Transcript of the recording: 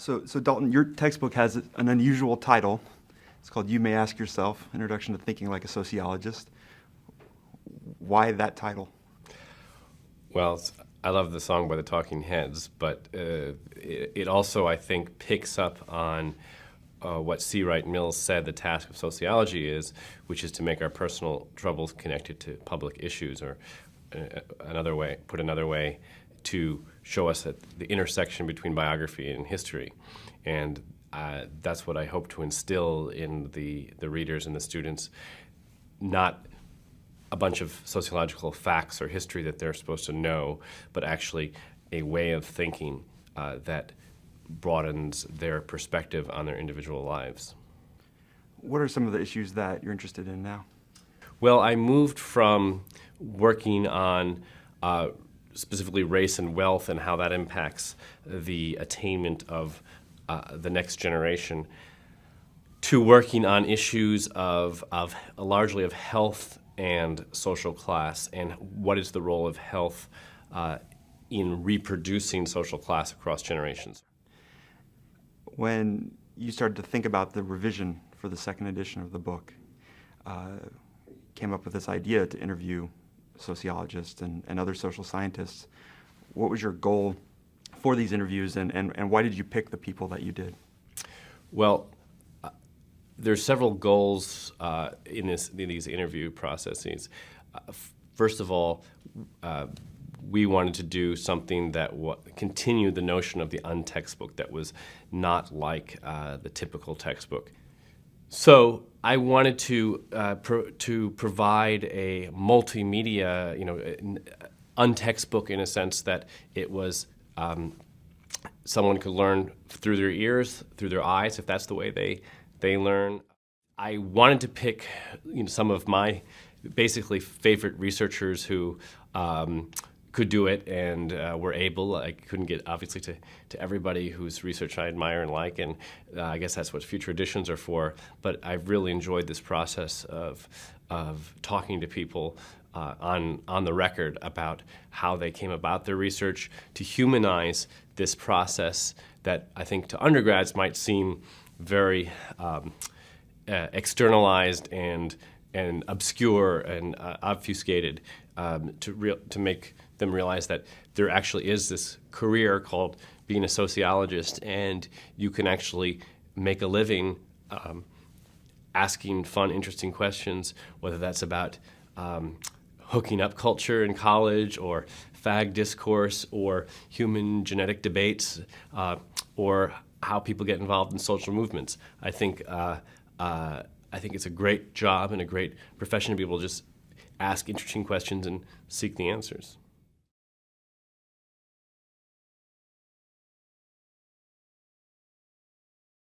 So Dalton, your textbook has an unusual title. It's called You May Ask Yourself, Introduction to Thinking Like a Sociologist. Why that title? Well, I love the song by the Talking Heads, but it also, I think, picks up on what C. Wright Mills said the task of sociology is, which is to make our personal troubles connected to public issues, or another way, to show us at the intersection between biography and history. And that's what I hope to instill in the readers and the students, not a bunch of sociological facts or history that they're supposed to know, but actually a way of thinking that broadens their perspective on their individual lives. What are some of the issues that you're interested in now? Well, I moved from working on specifically race and wealth and how that impacts the attainment of the next generation to working on issues of largely of health and social class, and what is the role of health in reproducing social class across generations. When you started to think about the revision for the second edition of the book, came up with this idea to interview sociologists and other social scientists, what was your goal for these interviews, and why did you pick the people that you did? Well, there's several goals in these interview processes. First of all, we wanted to do something that continued the notion of the untextbook that was not like the typical textbook. So I wanted to provide a multimedia, untextbook in a sense that it was someone could learn through their ears, through their eyes, if that's the way they learn. I wanted to pick some of my basically favorite researchers who could do it and were able. I couldn't get obviously to everybody whose research I admire and like, and I guess that's what future editions are for. But I've really enjoyed this process of talking to people on the record about how they came about their research, to humanize this process that I think to undergrads might seem very externalized and obscure and obfuscated, to make them realize that there actually is this career called being a sociologist, and you can actually make a living asking fun, interesting questions, whether that's about hooking up culture in college, or fag discourse, or human genetic debates, or how people get involved in social movements. I think it's a great job and a great profession to be able to just ask interesting questions and seek the answers.